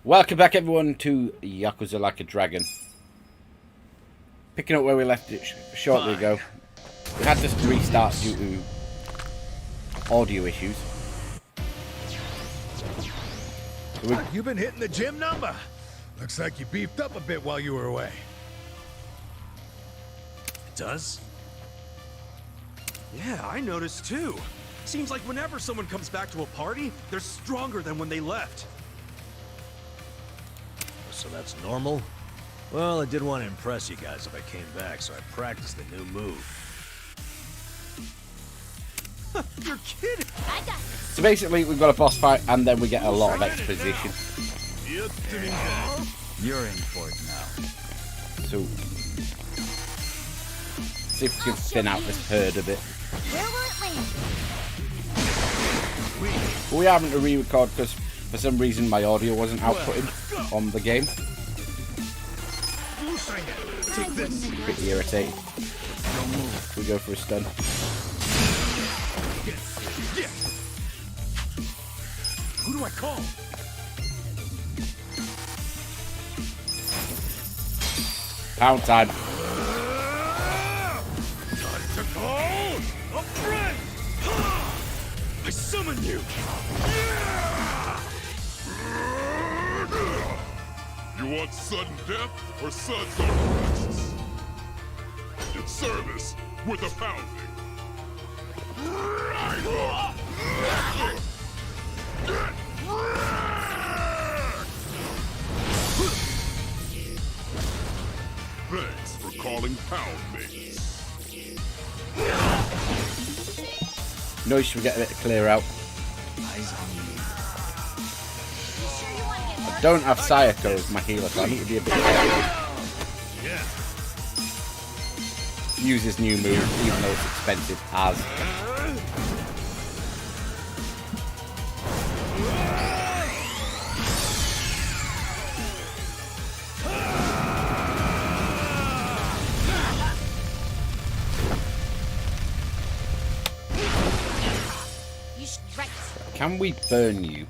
Welcome back everyone to Yakuza Like a Dragon. Picking up where we left it shortly ago. We had to restart due to audio issues. You've been hitting the gym number. Looks like you beefed up a bit while you were away. It does? Yeah, I noticed too. Seems like whenever someone comes back to a party, they're stronger than when they left. So that's normal? Well, I did want to impress you guys if I came back, so I practiced the new move. You're kidding! I got it. So basically we've got a boss fight and then we get a lot of exposition. You're in for it now. So see if we can thin out this herd a bit. Where will it land? But we haven't to re-record because for some reason my audio wasn't outputting on the game. Pretty irritating. We go for a stun. Who do I call? Pound time. Time to call a friend! I summon you! You want sudden death or suds on arrests? In service with a pounding. Thanks for calling Pound Me. Noise we get a bit of clear out. I don't have Sayako as my healer, so I need to be a bit careful. Use his new move, even though it's expensive as. Can we burn you?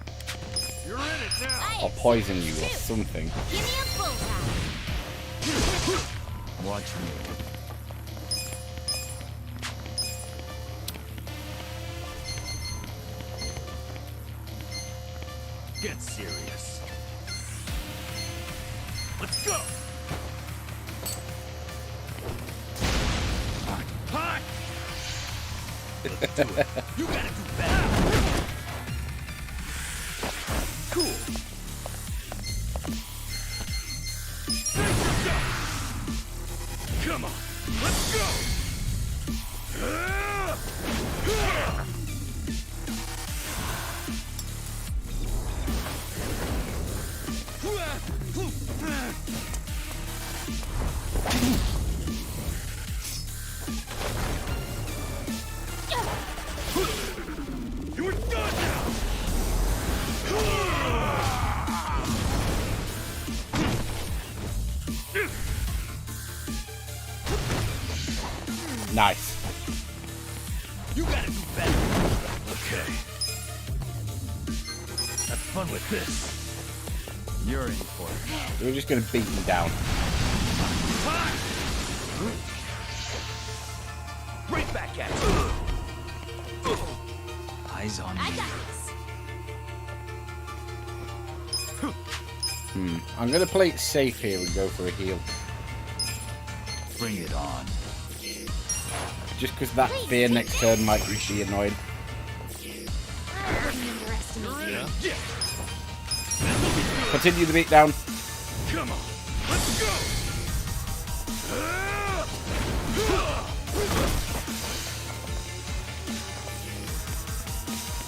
You're in it now. Or poison you or something? Give me a bullseye. Watch me. Get serious. Let's go. Hi. Let's do it. You gotta do better. Cool. Come on, let's go. You're done now. Nice. You gotta do better. Okay. Have fun with this. You're in for it. We're just going to beat him down. Right back at you. Eyes on I me. got this. I'm going to play it safe here and go for a heal. Bring it on. Just because that fear next turn might be annoying. I wouldn't underestimate you. Yeah. Continue the beat down. Come on. Let's go.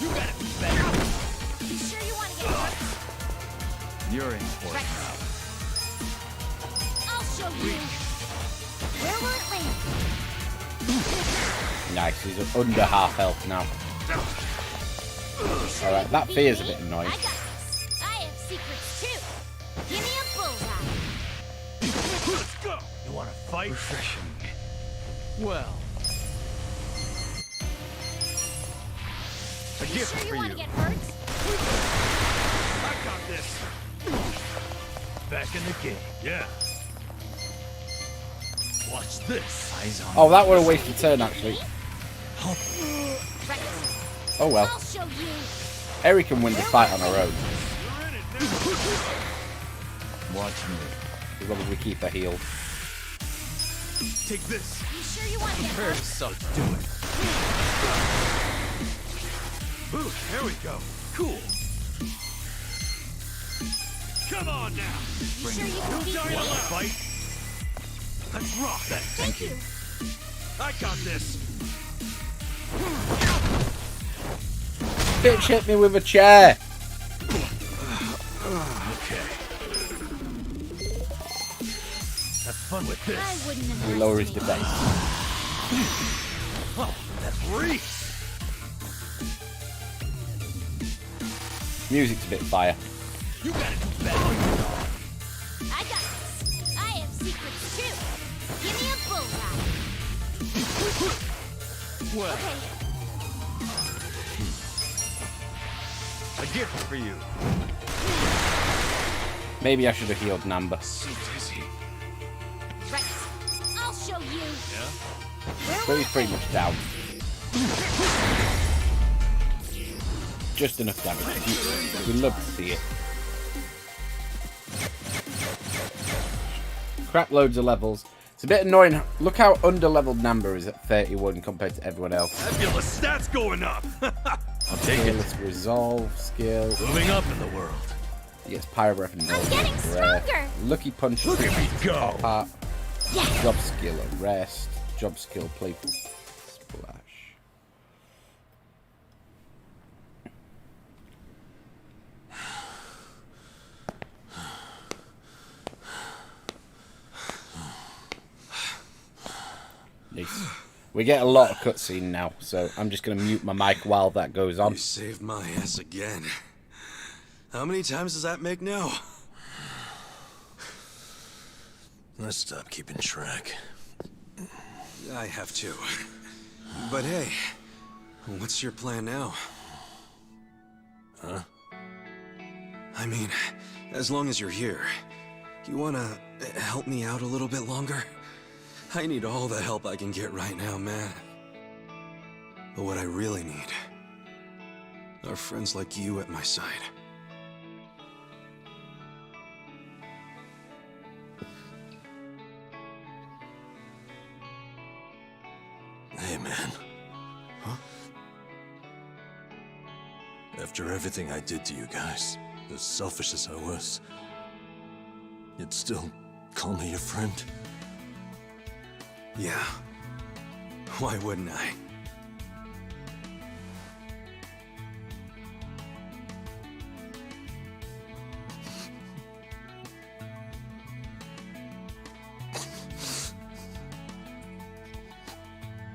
You gotta be better. You sure you want to get hurt? You're in for it now. I'll show you. Where will it land? Nice, he's under half health now. Alright, that fear's a bit annoying. I got this. I have secrets too. Give me a bullseye. Let's go. You wanna fight? Refreshing. Well. A gift Sure for you want you. to get hurt? I got this. back in the game. Yeah. Watch this. Eyes on Oh, that would have wasted turn, actually. Right. Oh well. I'll show you. Eri can win the fight on her own, Watch me. as long as we keep her healed. Take this. You sure you want that? Prepare yourself to do it. Ooh, there we go. Cool. Come on now. You sure you can beat Die me? on the fight. Let's rock. Thank you. I got this. Bitch hit me with a chair. Okay. Have fun with this. I wouldn't have. We lower his defense. Oh, that's reeks. Music's a bit fire. You gotta do better. I got this. I have secrets too. Give me a bull ride. Well, Okay. a gift for you. Maybe I should have healed Namba. So dizzy. Right. I'll show you. Yeah? But he's pretty much down. Just enough damage. We'd love to see it. Crap loads of levels. It's a bit annoying. Look how under-leveled Namba is at 31 compared to everyone else. I feel the stats going up. I'll take it. Fearless Resolve skill. Moving up in the world. He gets Pyro Breath and I'm getting stronger. Lucky Punch. Look at me go. Part. Yes. Job skill Arrest. Job skill Playful Splash. Nice. We get a lot of cutscene now, so I'm just going to mute my mic while that goes on. You saved my ass again. How many times does that make now? Let's stop keeping track. I have to. But hey, what's your plan now? Huh? I mean, as long as you're here, you wanna help me out a little bit longer? I need all the help I can get right now, man. But what I really need are friends like you at my side. Hey, man. Huh? After everything I did to you guys, as selfish as I was, you'd still call me your friend? Yeah. Why wouldn't I?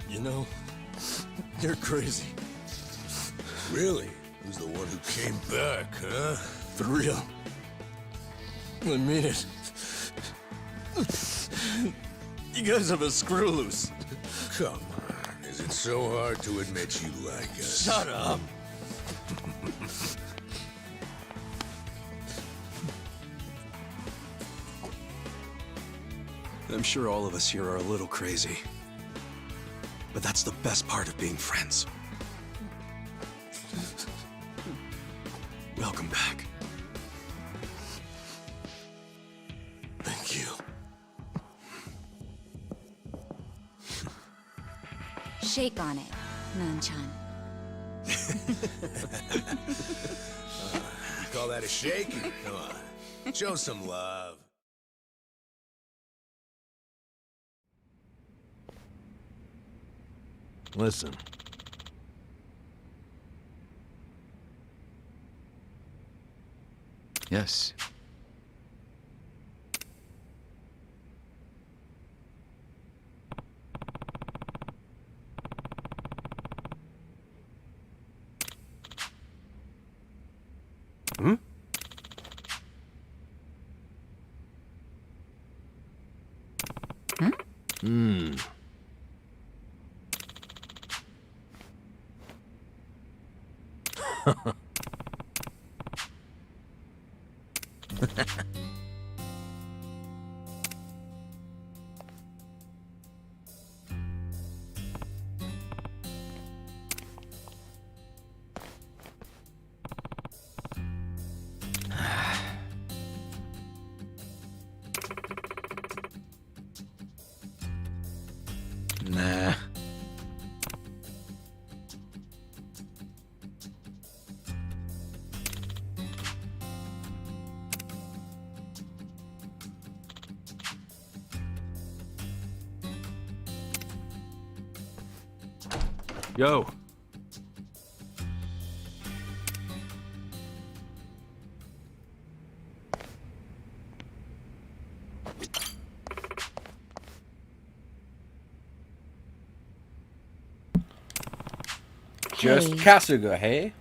You know, you're crazy. Really? Who's the one who came back, huh? For real. I mean it. You guys have a screw loose. Come on. Is it so hard to admit you like us? Shut up. I'm sure all of us here are a little crazy. But that's the best part of being friends. Welcome back. Thank you. Shake on it, Nan-chan. Call that a shake? Come on. Show some love. Listen. Yes. Hmm? Hmm. Yo. Just Hey. Kasuga, hey?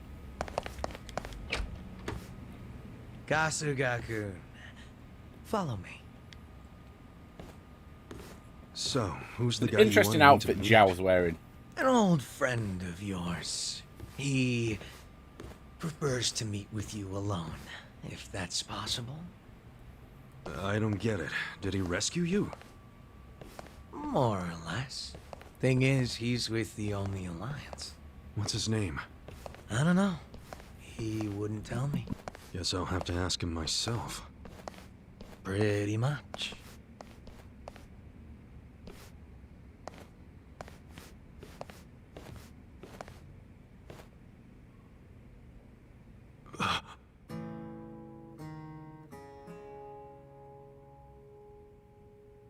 Kasuga-kun. Follow me. So, who's the guy Interesting you wanted me outfit to meet? Zhao's wearing. An old friend of yours. He prefers to meet with you alone, if that's possible. I don't get it. Did he rescue you? More or less. Thing is, he's with the Omi Alliance. What's his name? I don't know. He wouldn't tell me. Guess I'll have to ask him myself. Pretty much.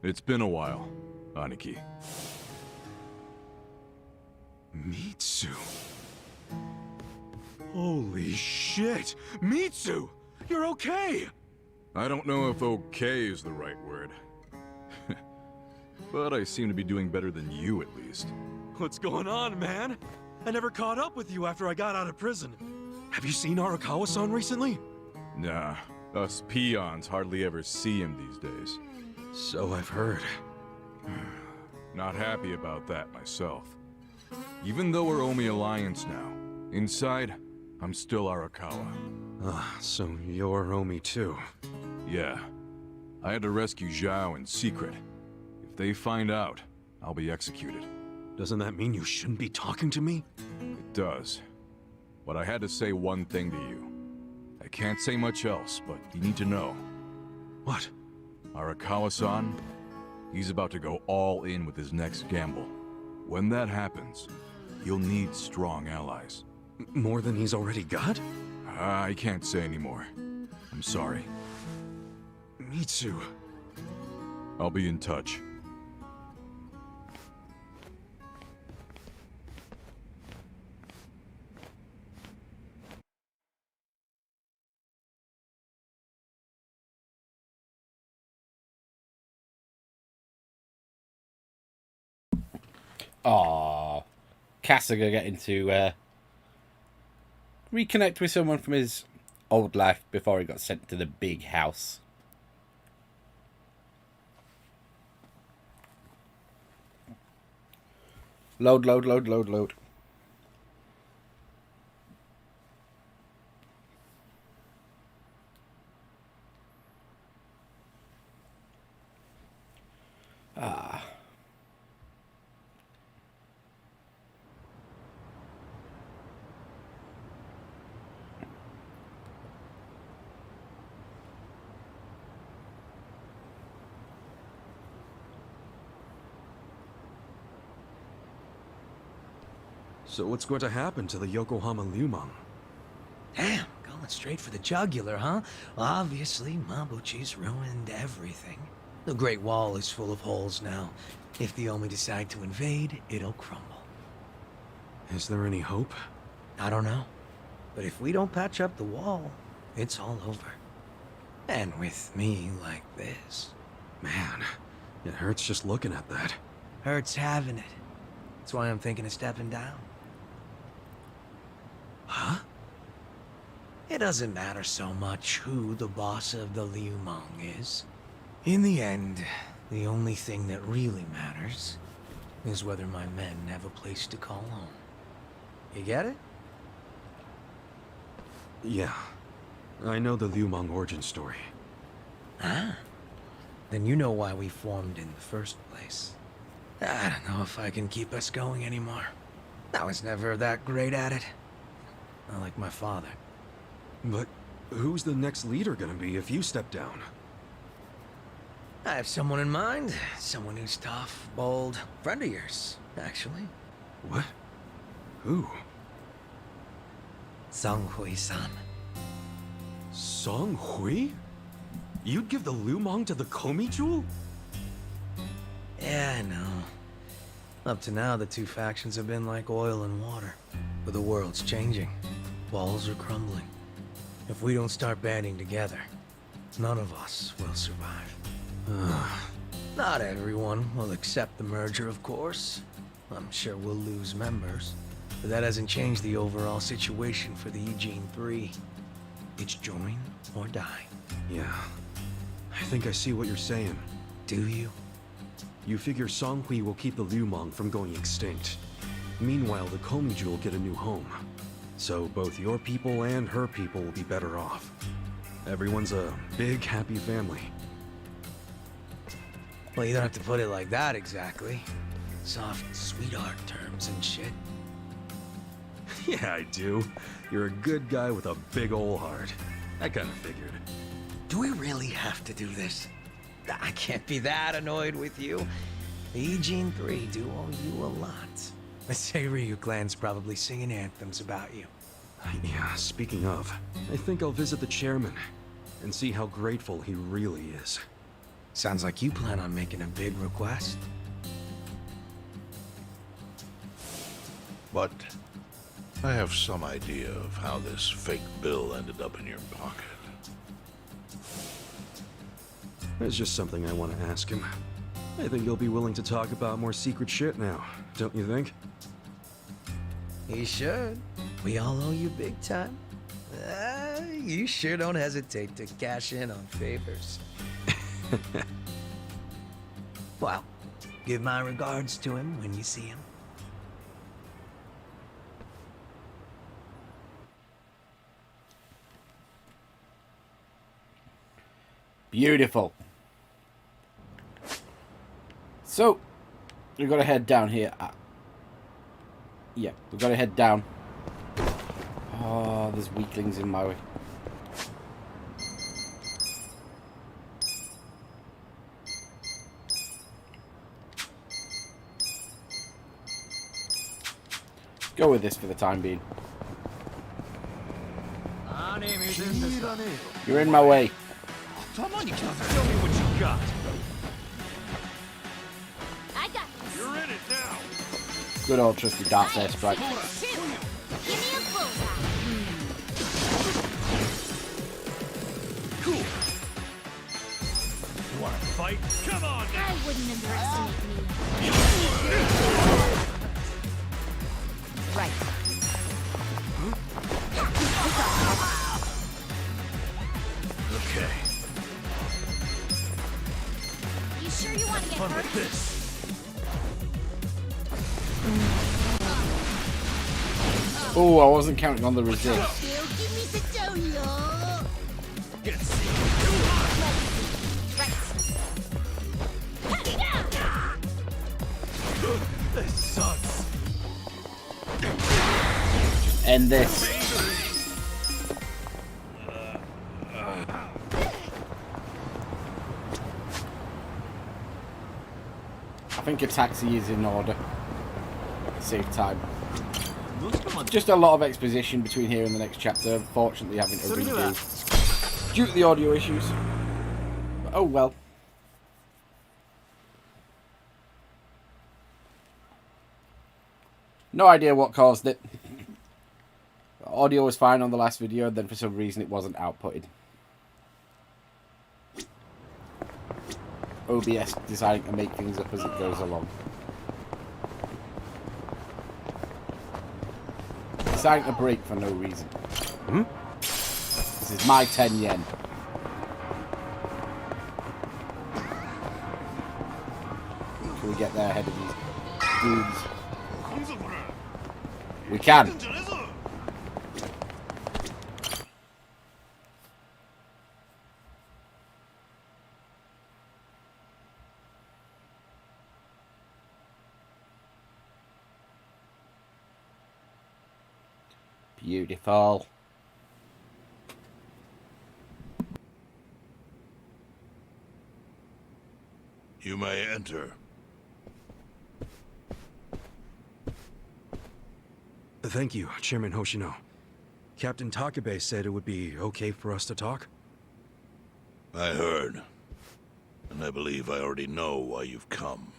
It's been a while, Aniki. Mitsu. Holy shit! Mitsu! You're okay! I don't know if okay is the right word. But I seem to be doing better than you, at least. What's going on, man? I never caught up with you after I got out of prison. Have you seen Arakawa-san recently? Nah, us peons hardly ever see him these days. So I've heard. Not happy about that myself. Even though we're Omi Alliance now, inside, I'm still Arakawa. Ah, so you're Omi too. Yeah. I had to rescue Zhao in secret. If they find out, I'll be executed. Doesn't that mean you shouldn't be talking to me? It does. But I had to say one thing to you. I can't say much else, but you need to know. What? Arakawa-san, he's about to go all in with his next gamble. When that happens, you'll need strong allies. More than he's already got? I can't say anymore. I'm sorry. Mitsu. I'll be in touch. Aww. Kasuga getting to reconnect with someone from his old life before he got sent to the big house. Load, load, load, load, load. Ah. So what's going to happen to the Yokohama Liumang? Damn, going straight for the jugular, huh? Well, obviously, Mabuchi's ruined everything. The Great Wall is full of holes now. If the Omi decide to invade, it'll crumble. Is there any hope? I don't know. But if we don't patch up the wall, it's all over. And with me like this. Man, it hurts just looking at that. Hurts having it. That's why I'm thinking of stepping down. Huh? It doesn't matter so much who the boss of the Liumang is. In the end, the only thing that really matters is whether my men have a place to call home. You get it? Yeah. I know the Liumang origin story. Ah. Then you know why we formed in the first place. I don't know if I can keep us going anymore. I was never that great at it. Not like my father. But who's the next leader gonna be if you step down? I have someone in mind. Someone who's tough, bold. Friend of yours, actually. What? Who? Song Hui-san. Song Hui? You'd give the Liumang to the Komi Jewel? Yeah, I know. Up to now, the two factions have been like oil and water. But the world's changing. Walls are crumbling. If we don't start banding together, none of us will survive. Not everyone will accept the merger, of course. I'm sure we'll lose members. But that hasn't changed the overall situation for the Eugene 3. It's join or die. Yeah. I think I see what you're saying. Do you? You figure Songhui will keep the Liumang from going extinct. Meanwhile, the Komiju will get a new home. So both your people and her people will be better off. Everyone's a big, happy family. Well, you don't have to put it like that exactly. Soft sweetheart terms and shit. Yeah, I do. You're a good guy with a big ol' heart. I kinda figured. Do we really have to do this? I can't be that annoyed with you. The Eugene 3 do owe you a lot. The Seiryu clan's probably singing anthems about you. Yeah, speaking of, I think I'll visit the chairman and see how grateful he really is. Sounds like you plan on making a big request. But I have some idea of how this fake bill ended up in your pocket. There's just something I want to ask him. I think he'll be willing to talk about more secret shit now, don't you think? He should. We all owe you big time. You sure don't hesitate to cash in on favors. Well, give my regards to him when you see him. Beautiful. So, we've got to head down here. Yeah, we've got to head down. Oh, there's weaklings in my way. Go with this for the time being. You're in my way. Show me what you got. I got this. You're in it now. Good old trusty dark air strike. Give me a bullseye. Cool. You wanna fight? Come on now. I wouldn't underestimate me. Right. Okay. You sure you want to get Fun hurt? with this. Oh, I wasn't counting on the resist. Give me the dough. Get This sucks. End this. I think a taxi is in order. Save time. Just a lot of exposition between here and the next chapter. Unfortunately, having to redo due to the audio issues. But oh well. No idea what caused it. Audio was fine on the last video, and then for some reason it wasn't outputted. OBS deciding to make things up as it goes along. Deciding to break for no reason. This is my 10 yen. Can we get there ahead of these dudes? We can. Beautiful. You may enter. Thank you, Chairman Hoshino. Captain Takabe said it would be okay for us to talk. I heard. And I believe I already know why you've come.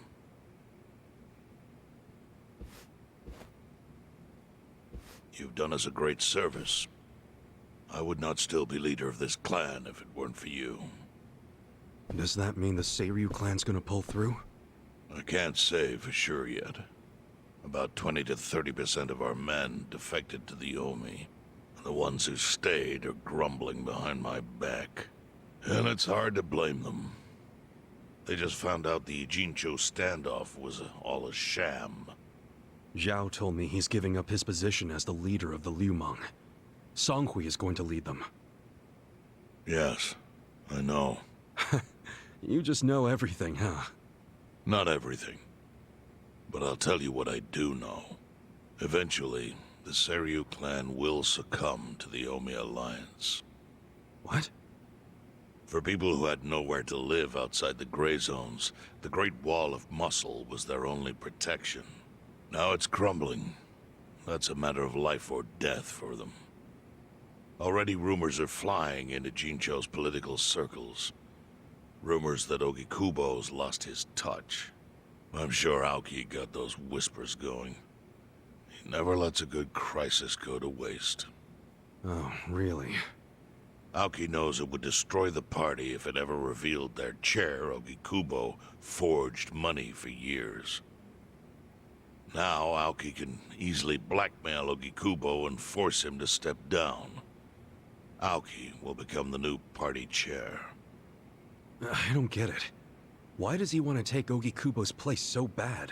You've done us a great service. I would not still be leader of this clan if it weren't for you. Does that mean the Seiryu clan's gonna pull through? I can't say for sure yet. About 20 to 30% of our men defected to the Omi. And the ones who stayed are grumbling behind my back. And it's hard to blame them. They just found out the Jincho standoff was all a sham. Zhao told me he's giving up his position as the leader of the Liumang. Songhui is going to lead them. Yes, I know. You just know everything, huh? Not everything. But I'll tell you what I do know. Eventually, the Seiryu clan will succumb to the Omi Alliance. What? For people who had nowhere to live outside the gray zones, the Great Wall of Muscle was their only protection. Now it's crumbling. That's a matter of life or death for them. Already rumors are flying into Jincho's political circles. Rumors that Ogikubo's lost his touch. I'm sure Aoki got those whispers going. He never lets a good crisis go to waste. Oh, really? Aoki knows it would destroy the party if it ever revealed their chair, Ogikubo, forged money for years. Now Aoki can easily blackmail Ogikubo and force him to step down. Aoki will become the new party chair. I don't get it. Why does he want to take Ogikubo's place so bad?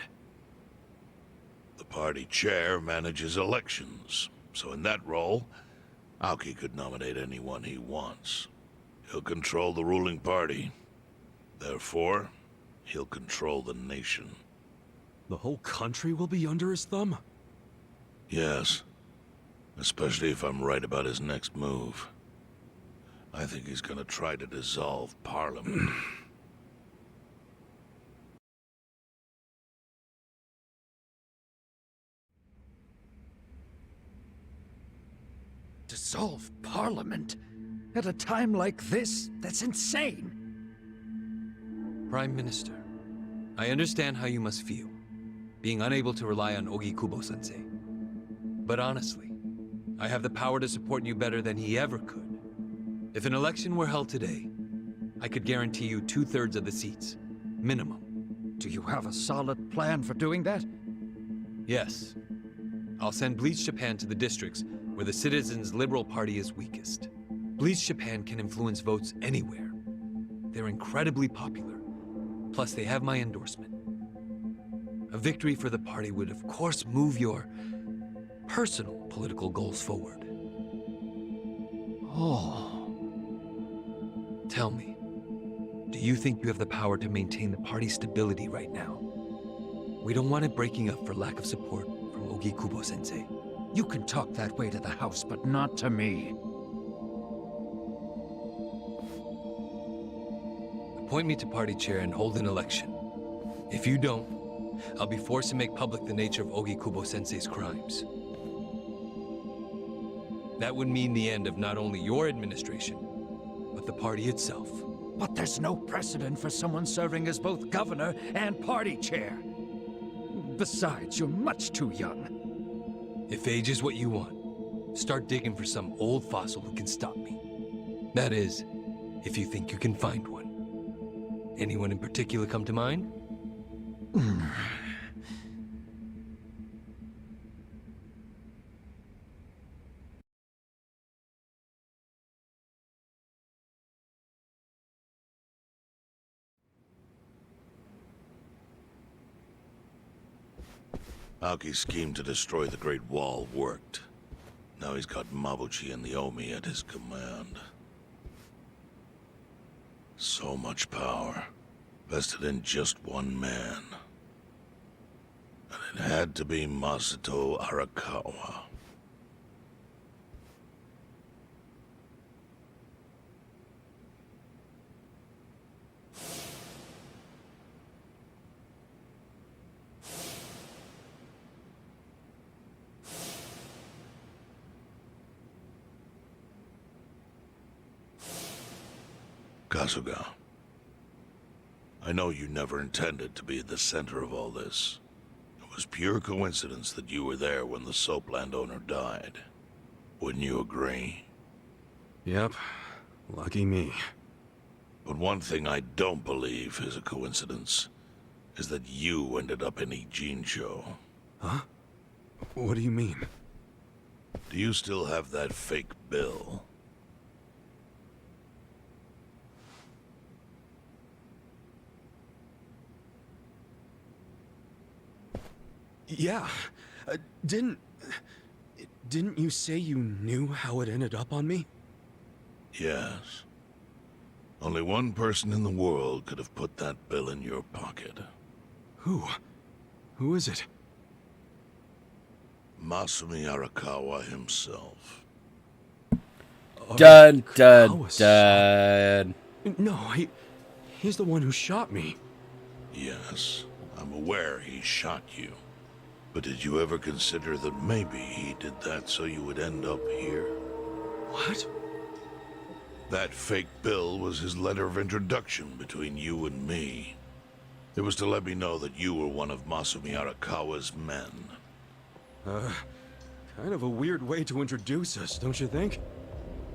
The party chair manages elections, so in that role, Aoki could nominate anyone he wants. He'll control the ruling party. Therefore, he'll control the nation. The whole country will be under his thumb? Yes. Especially if I'm right about his next move. I think he's gonna try to dissolve Parliament. Dissolve Parliament? At a time like this? That's insane! Prime Minister, I understand how you must feel, being unable to rely on Ogikubo-sensei. But honestly, I have the power to support you better than he ever could. If an election were held today, I could guarantee you 2/3 of the seats, minimum. Do you have a solid plan for doing that? Yes. I'll send Bleach Japan to the districts where the Citizens' Liberal Party is weakest. Bleach Japan can influence votes anywhere. They're incredibly popular. Plus, they have my endorsement. A victory for the party would, of course, move your personal political goals forward. Oh. Tell me, do you think you have the power to maintain the party's stability right now? We don't want it breaking up for lack of support from Ogikubo-sensei. You can talk that way to the house, but not to me. Appoint me to party chair and hold an election. If you don't, I'll be forced to make public the nature of Ogikubo-sensei's crimes. That would mean the end of not only your administration, but the party itself. But there's no precedent for someone serving as both governor and party chair. Besides, you're much too young. If age is what you want, start digging for some old fossil who can stop me. That is, if you think you can find one. Anyone in particular come to mind? Aoki's scheme to destroy the Great Wall worked. Now he's got Mabuchi and the Omi at his command. So much power, vested in just one man. And it had to be Masato Arakawa. Kasuga, I know you never intended to be at the center of all this. It It was pure coincidence that you were there when the soap landowner died. Wouldn't you agree? Yep. Lucky me. But one thing I don't believe is a coincidence is that you ended up in Ijincho. Huh? What do you mean? Do you still have that fake bill? Yeah. Didn't you say you knew how it ended up on me? Yes. Only one person in the world could have put that bill in your pocket. Who? Who is it? Masumi Arakawa himself. Dun, dun, dun. No, he's the one who shot me. Yes, I'm aware he shot you. But did you ever consider that maybe he did that so you would end up here? What? That fake bill was his letter of introduction between you and me. It was to let me know that you were one of Masumi Arakawa's men. Kind of a weird way to introduce us, don't you think?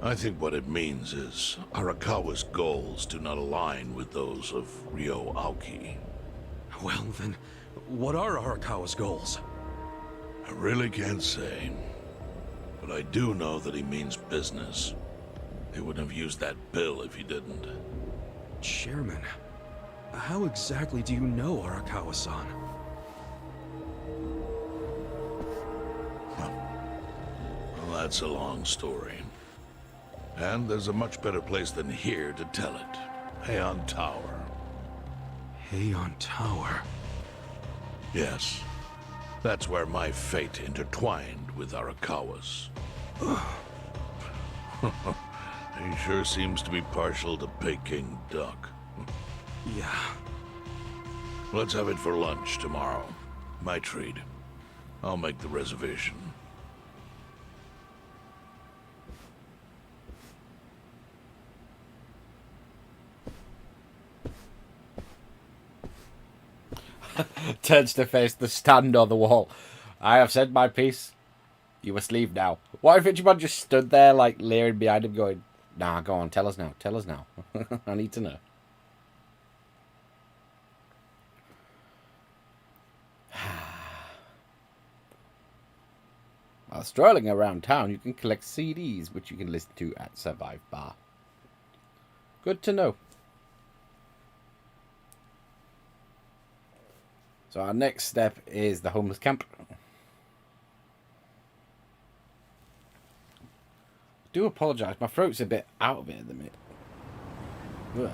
I think what it means is Arakawa's goals do not align with those of Ryo Aoki. Well, then, what are Arakawa's goals? I really can't say. But I do know that he means business. He wouldn't have used that bill if he didn't. Chairman, how exactly do you know Arakawa-san? Well, that's a long story. And there's a much better place than here to tell it. Heian Tower. Heian Tower? Yes. That's where my fate intertwined with Arakawa's. He sure seems to be partial to Peking duck. Yeah. Let's have it for lunch tomorrow. My treat. I'll make the reservation. Turns to face the stand on the wall. I have said my piece. You must leave now. What if Ichiban just stood there, like, leering behind him, going, nah, go on, tell us now, tell us now. I need to know. While strolling around town, you can collect CDs, which you can listen to at Survive Bar. Good to know. So our next step is the homeless camp. I do apologise, my throat's a bit out of it at the minute. Ugh.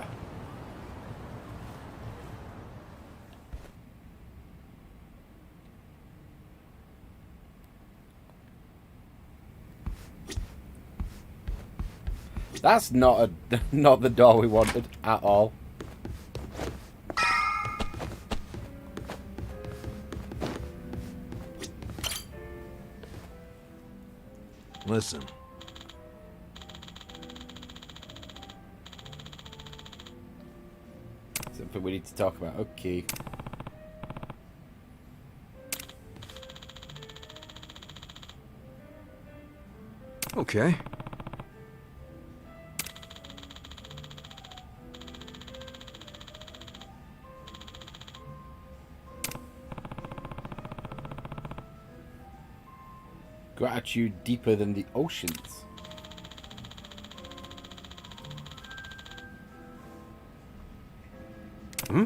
That's not the door we wanted at all. Listen. Something we need to talk about. Okay. Okay. Gratitude deeper than the oceans. Hmm?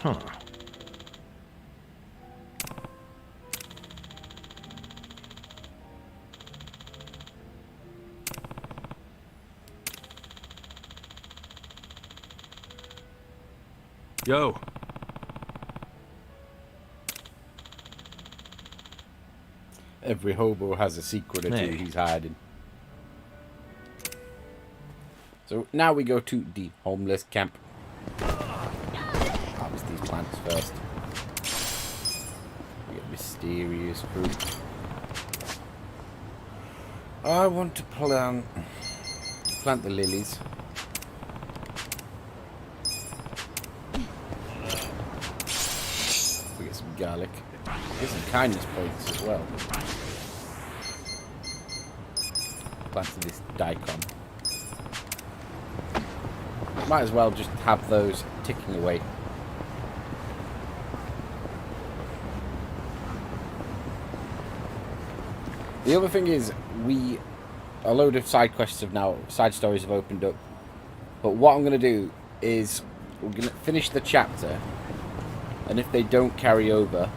Huh. Yo. Every hobo has a secret or two he's hiding. So now we go to the homeless camp. Harvest these plants first. We get mysterious fruit. I want to plant the lilies. We get some garlic. Get some kindness points as well. Planted this daikon. Might as well just have those ticking away. The other thing is, a load of side stories have opened up. But what I'm going to do is, we're going to finish the chapter, and if they don't carry over,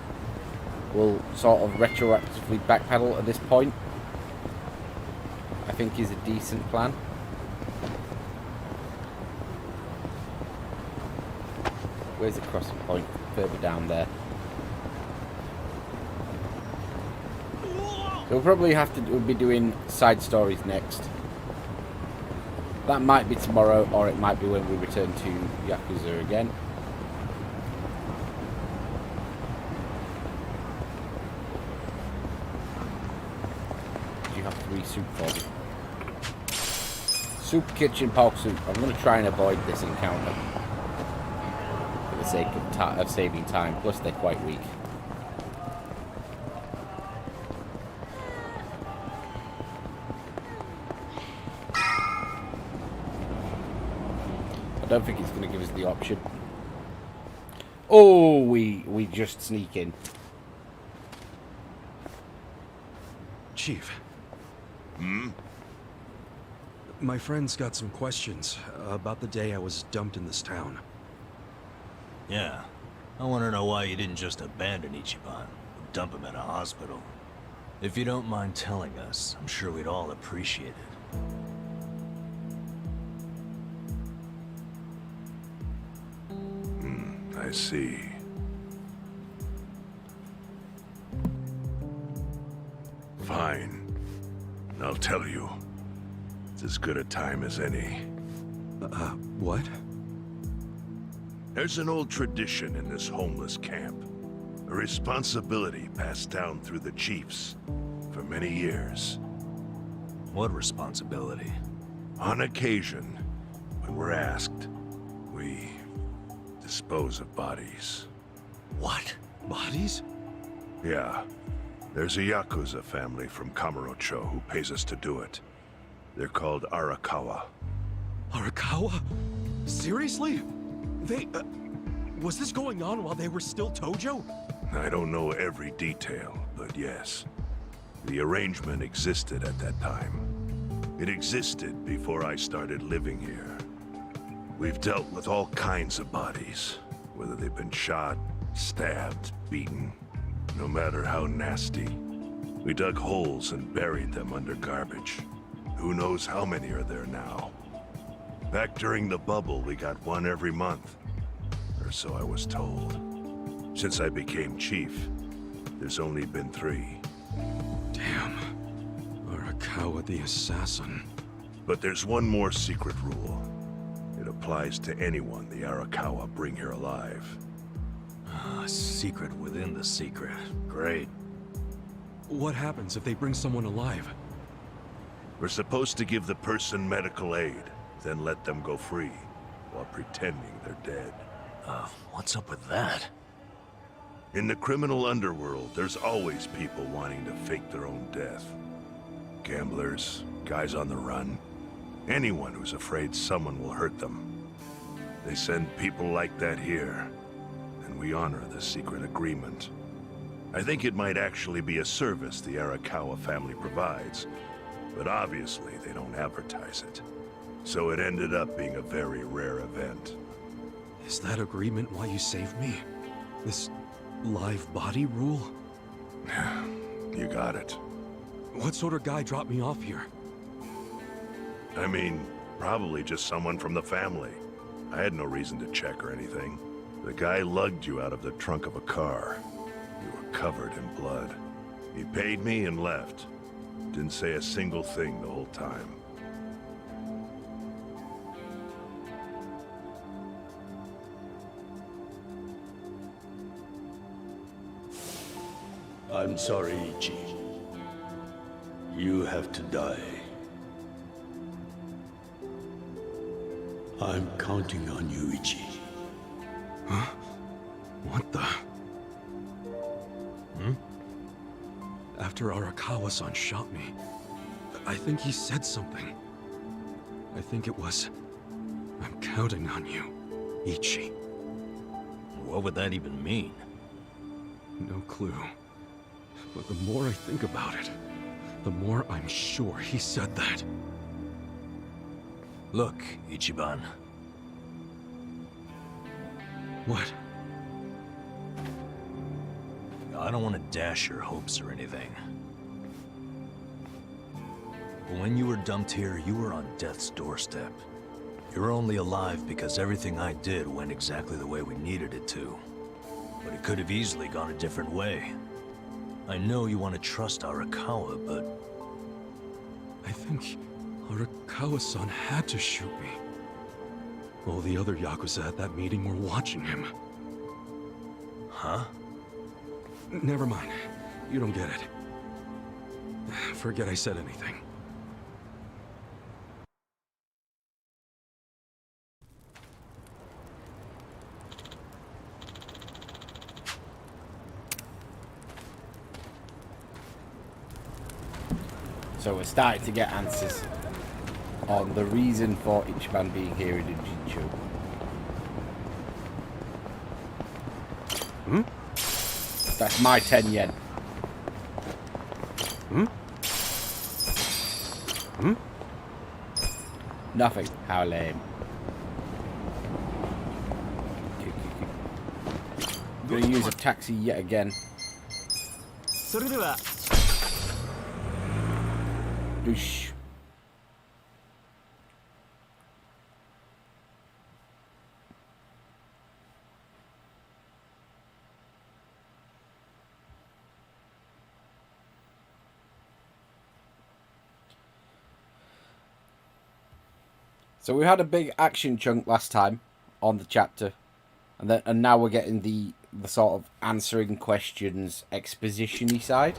we'll sort of retroactively backpedal at this point. I think is a decent plan. Where's the crossing point? Further down there. So we'll probably have to be doing side stories next. That might be tomorrow, or it might be when we return to Yakuza again. You have 3 soup for me. Soup kitchen pork soup. I'm going to try and avoid this encounter for the sake of saving time. Plus, they're quite weak. I don't think it's going to give us the option. Oh, we just sneak in. Chief. Hmm? My friend's got some questions about the day I was dumped in this town. Yeah. I want to know why you didn't just abandon Ichiban. Dump him in a hospital. If you don't mind telling us, I'm sure we'd all appreciate it. I see. Fine. I'll tell you. It's as good a time as any. What? There's an old tradition in this homeless camp. A responsibility passed down through the chiefs for many years. What responsibility? On occasion, when we're asked, we dispose of bodies. What? Bodies? Yeah. There's a Yakuza family from Kamurocho who pays us to do it. They're called Awakawa. Arakawa? Seriously? They, was this going on while they were still Tojo? I don't know every detail, but yes. The arrangement existed at that time. It existed before I started living here. We've dealt with all kinds of bodies, whether they've been shot, stabbed, beaten, no matter how nasty. We dug holes and buried them under garbage. Who knows how many are there now? Back during the bubble, we got one every month. Or so I was told. Since I became chief, there's only been 3. Damn. Arakawa the assassin. But there's one more secret rule. It applies to anyone the Arakawa bring here alive. A secret within the secret. Great. What happens if they bring someone alive? We're supposed to give the person medical aid, then let them go free, while pretending they're dead. What's up with that? In the criminal underworld, there's always people wanting to fake their own death. Gamblers, guys on the run, anyone who's afraid someone will hurt them. They send people like that here, and we honor the secret agreement. I think it might actually be a service the Arakawa family provides, but obviously they don't advertise it. So it ended up being a very rare event. Is that agreement why you saved me? This live body rule? You got it. What sort of guy dropped me off here? I mean, probably just someone from the family. I had no reason to check or anything. The guy lugged you out of the trunk of a car. You were covered in blood. He paid me and left. Didn't say a single thing the whole time. I'm sorry, Ichi. You have to die. I'm counting on you, Ichi. Huh? What the? After Arakawa-san shot me, I think he said something. I think it was, I'm counting on you, Ichi. What would that even mean? No clue. But the more I think about it, the more I'm sure he said that. Look, Ichiban. What? I don't want to dash your hopes or anything. But when you were dumped here, you were on death's doorstep. You're only alive because everything I did went exactly the way we needed it to. But it could have easily gone a different way. I know you want to trust Arakawa, but... I think Arakawa-san had to shoot me. All the other Yakuza at that meeting were watching him. Huh? Never mind. You don't get it. Forget I said anything. So we're starting to get answers on the reason for Ichiban being here in Jinju. That's my 10 yen. Nothing. How lame. I'm going to use a taxi yet again. Doosh. So we had a big action chunk last time on the chapter, and now we're getting the sort of answering questions exposition-y side.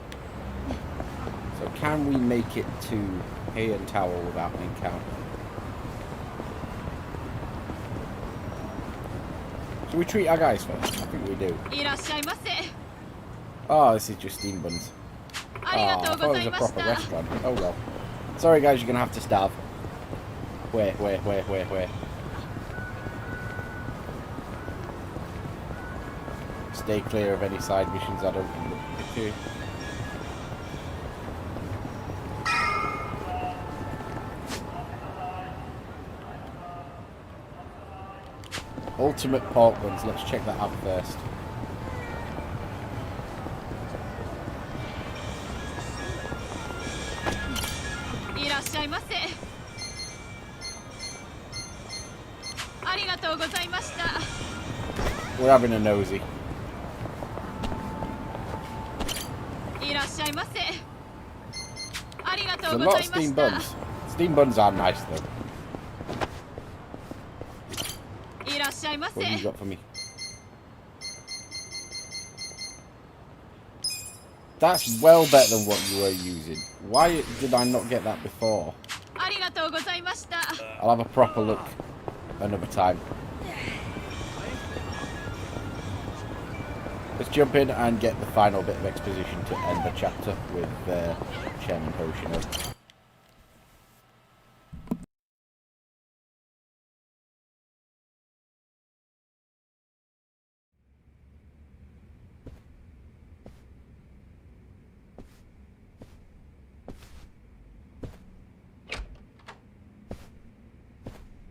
So can we make it to Heian Tower without an encounter? Should we treat our guys first? I think we do. Oh, this is just steam buns. Oh, I thought it was a proper restaurant. Oh well. Sorry guys, you're gonna have to starve. Wait. Stay clear of any side missions I don't look to. Ultimate pork buns. Let's check that out first. We're having a nosy. There's a lot of steam buns. Steam buns are nice though. What have you got for me? That's well better than what you were using. Why did I not get that before? I'll have a proper look another time. Let's jump in and get the final bit of exposition to end the chapter with Chairman Hoshino.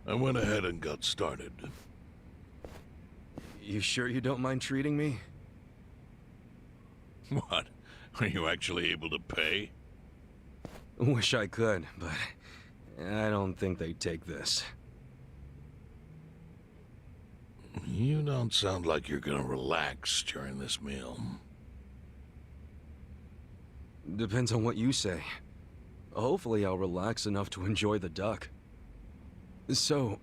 I went ahead and got started. You sure you don't mind treating me? What? Are you actually able to pay? Wish I could, but I don't think they'd take this. You don't sound like you're gonna relax during this meal. Depends on what you say. Hopefully I'll relax enough to enjoy the duck. So,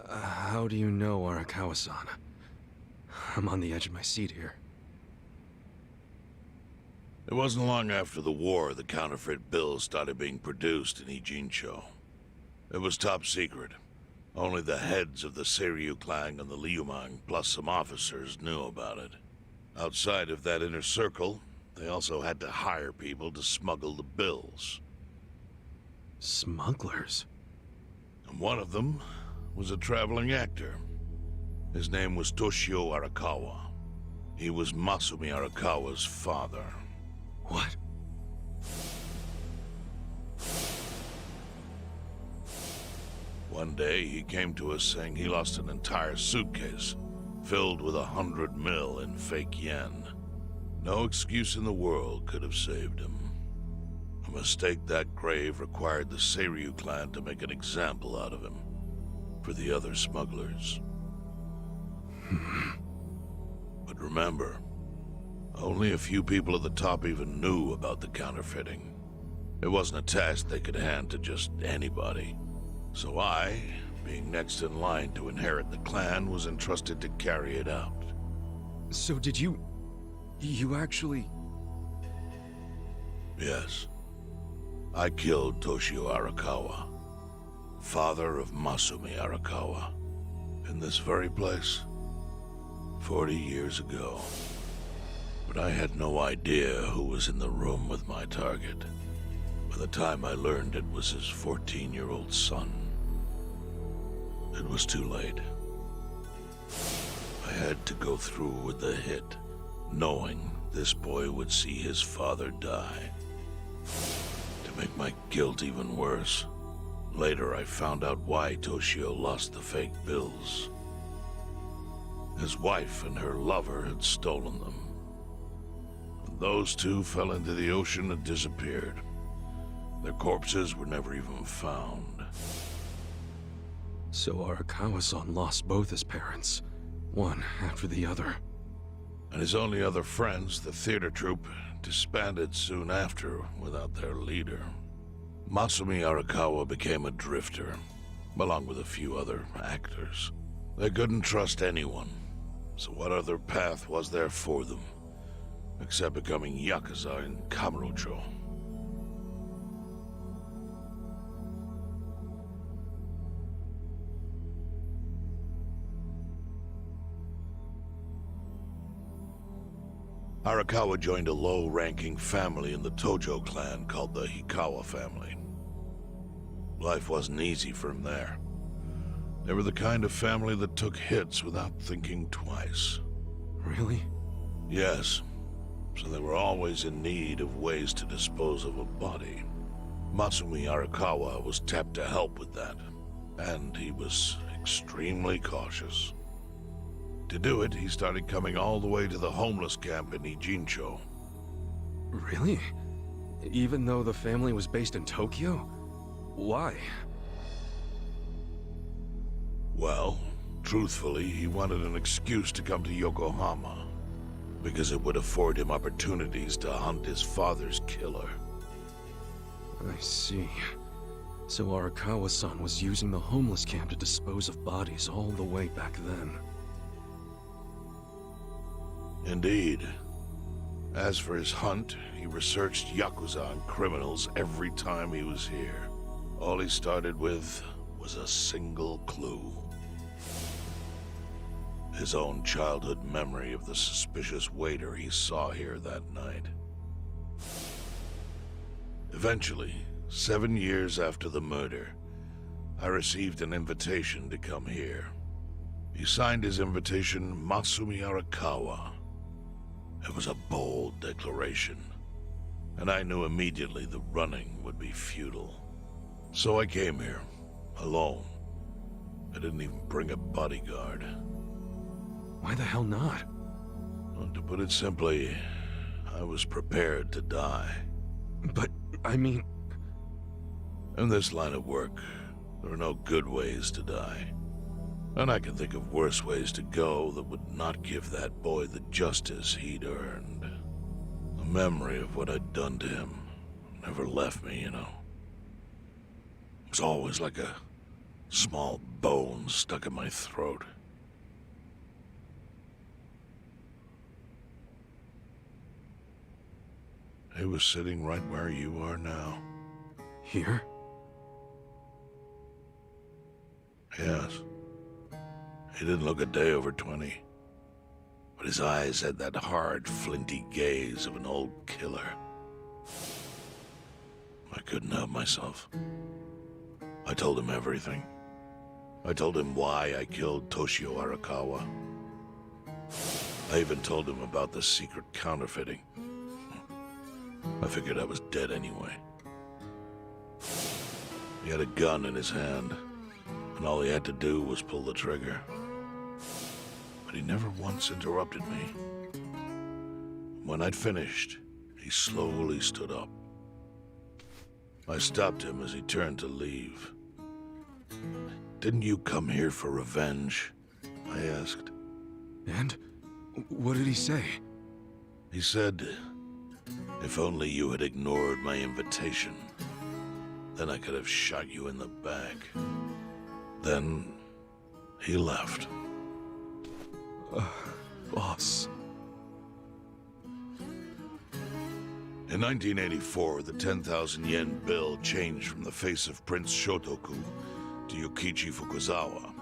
how do you know Arakawa-san? I'm on the edge of my seat here. It wasn't long after the war the counterfeit bills started being produced in Ijincho. It was top secret. Only the heads of the Seiryu clan and the Liumang, plus some officers, knew about it. Outside of that inner circle, they also had to hire people to smuggle the bills. Smugglers? And one of them was a traveling actor. His name was Toshio Arakawa. He was Masumi Arakawa's father. What? One day, he came to us saying he lost an entire suitcase, filled with 100 mil in fake yen. No excuse in the world could have saved him. A mistake that grave required the Seiryu clan to make an example out of him, for the other smugglers. But remember, only a few people at the top even knew about the counterfeiting. It wasn't a task they could hand to just anybody. So I, being next in line to inherit the clan, was entrusted to carry it out. So did you actually... Yes. I killed Toshio Arakawa, father of Masumi Arakawa, in this very place, 40 years ago. But I had no idea who was in the room with my target. By the time I learned it was his 14-year-old son, it was too late. I had to go through with the hit, knowing this boy would see his father die. To make my guilt even worse, later I found out why Toshio lost the fake bills. His wife and her lover had stolen them. Those two fell into the ocean and disappeared. Their corpses were never even found. So Arakawa-san lost both his parents, one after the other. And his only other friends, the theater troupe, disbanded soon after without their leader. Masumi Arakawa became a drifter, along with a few other actors. They couldn't trust anyone, so what other path was there for them, except becoming Yakuza in Kamurocho? Arakawa joined a low-ranking family in the Tojo clan called the Hikawa family. Life wasn't easy for him there. They were the kind of family that took hits without thinking twice. Really? Yes. So they were always in need of ways to dispose of a body. Masumi Arakawa was tapped to help with that, and he was extremely cautious. To do it, he started coming all the way to the homeless camp in Ijincho. Really? Even though the family was based in Tokyo? Why? Well, truthfully, he wanted an excuse to come to Yokohama, because it would afford him opportunities to hunt his father's killer. I see. So Arakawa-san was using the homeless camp to dispose of bodies all the way back then. Indeed. As for his hunt, he researched Yakuza and criminals every time he was here. All he started with was a single clue. His own childhood memory of the suspicious waiter he saw here that night. Eventually, 7 years after the murder, I received an invitation to come here. He signed his invitation Masumi Arakawa. It was a bold declaration, and I knew immediately the running would be futile. So I came here, alone. I didn't even bring a bodyguard. Why the hell not? Well, to put it simply, I was prepared to die. But, I mean... In this line of work, there are no good ways to die. And I can think of worse ways to go that would not give that boy the justice he'd earned. The memory of what I'd done to him never left me, you know. It was always like a small bone stuck in my throat. He was sitting right where you are now. Here? Yes. He didn't look a day over 20. But his eyes had that hard, flinty gaze of an old killer. I couldn't help myself. I told him everything. I told him why I killed Toshio Arakawa. I even told him about the secret counterfeiting. I figured I was dead anyway. He had a gun in his hand, and all he had to do was pull the trigger. But he never once interrupted me. When I'd finished, he slowly stood up. I stopped him as he turned to leave. "Didn't you come here for revenge?" I asked. And? What did he say? He said, "If only you had ignored my invitation, then I could have shot you in the back." Then he left. Boss. In 1984, the 10,000 yen bill changed from the face of Prince Shotoku to Yukichi Fukuzawa.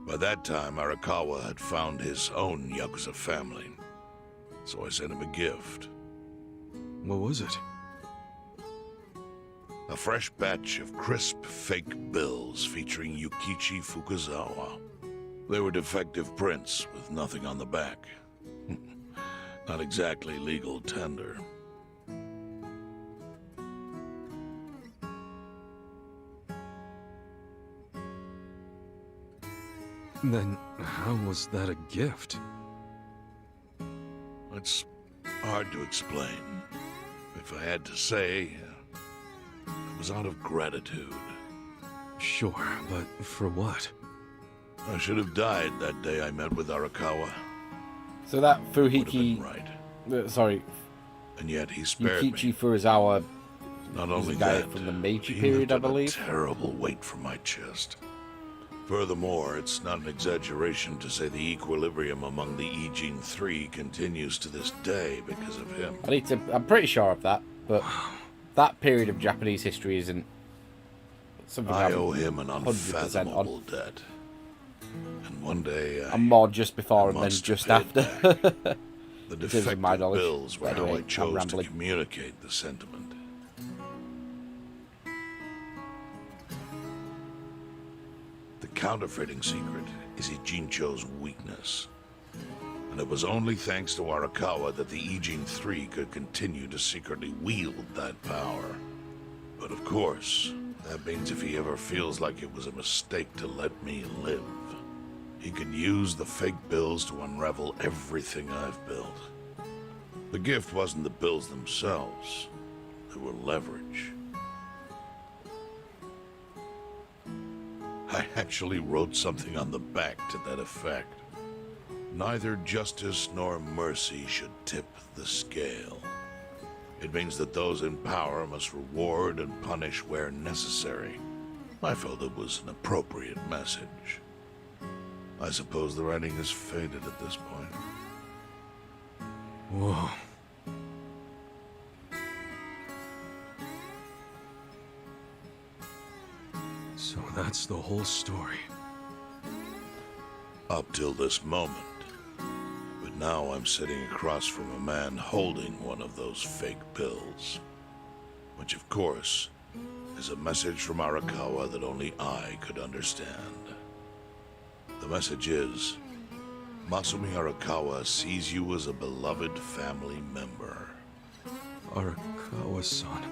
By that time, Arakawa had found his own Yakuza family, so I sent him a gift. What was it? A fresh batch of crisp, fake bills featuring Yukichi Fukuzawa. They were defective prints with nothing on the back. Not exactly legal tender. Then how was that a gift? It's hard to explain. If I had to say, it was out of gratitude. Sure, but for what? I should have died that day I met with Arakawa. So that Would have Fuhiki... been right. sorry. And yet he spared Yukichi me. Furuzawa Not was only a guy that, from the Meiji he period, I lifted believe. a terrible weight from my chest. Furthermore, it's not an exaggeration to say the equilibrium among the Ijin Three continues to this day because of him. I'm pretty sure of that, but that period of Japanese history isn't something I I'm owe him an 100% unfathomable on. debt. And one day I'm more just before and then must just pay it after. back. The in terms of defective my knowledge. bills were But how anyway, I I'm chose to rambling. communicate the sentiment. The counterfeiting secret is Ijincho's weakness. And it was only thanks to Arakawa that the Ijin Three could continue to secretly wield that power. But of course, that means if he ever feels like it was a mistake to let me live, he can use the fake bills to unravel everything I've built. The gift wasn't the bills themselves. They were leverage. I actually wrote something on the back to that effect. Neither justice nor mercy should tip the scale. It means that those in power must reward and punish where necessary. I felt it was an appropriate message. I suppose the writing has faded at this point. Whoa. So that's the whole story. Up till this moment. But now I'm sitting across from a man holding one of those fake bills. Which, of course, is a message from Arakawa that only I could understand. The message is, Masumi Arakawa sees you as a beloved family member. Arakawa-san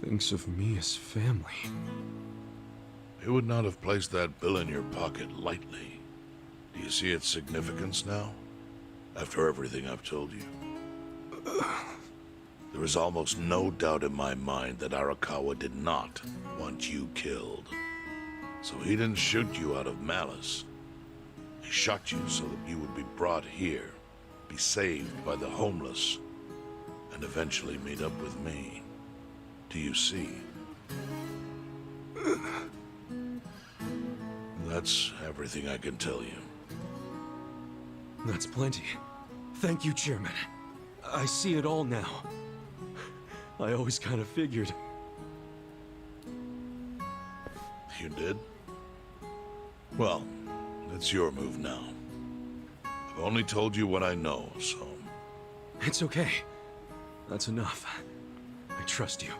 thinks of me as family. He would not have placed that bill in your pocket lightly. Do you see its significance now? After everything I've told you? There is almost no doubt in my mind that Arakawa did not want you killed. So he didn't shoot you out of malice. He shot you so that you would be brought here, be saved by the homeless, and eventually meet up with me. Do you see? That's everything I can tell you. That's plenty. Thank you, Chairman. I see it all now. I always kind of figured. You did? Well, it's your move now. I've only told you what I know, so... It's okay. That's enough. I trust you.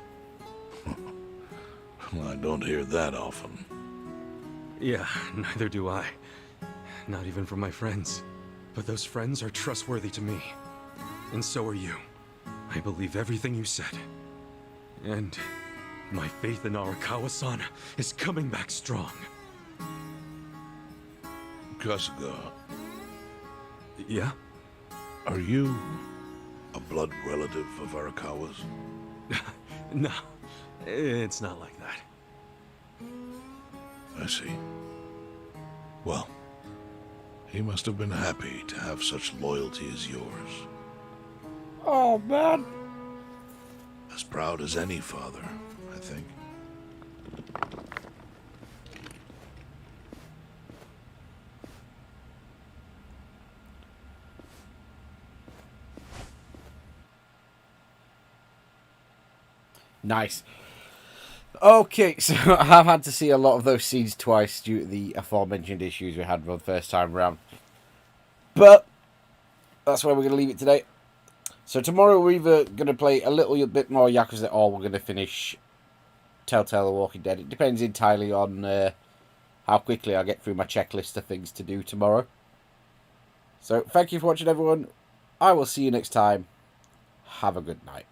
Well, I don't hear that often. Yeah, neither do I. Not even from my friends. But those friends are trustworthy to me. And so are you. I believe everything you said. And my faith in Awakawa-san is coming back strong. Kasuga. Yeah? Are you a blood relative of Arakawa's? No, it's not like that. I see. Well, he must have been happy to have such loyalty as yours. Oh, man. As proud as any father, I think. Nice. Okay, so I've had to see a lot of those scenes twice due to the aforementioned issues we had for the first time around. But that's where we're going to leave it today. So tomorrow we're either going to play a little bit more Yakuza or we're going to finish Telltale The Walking Dead. It depends entirely on how quickly I get through my checklist of things to do tomorrow. So thank you for watching, everyone. I will see you next time. Have a good night.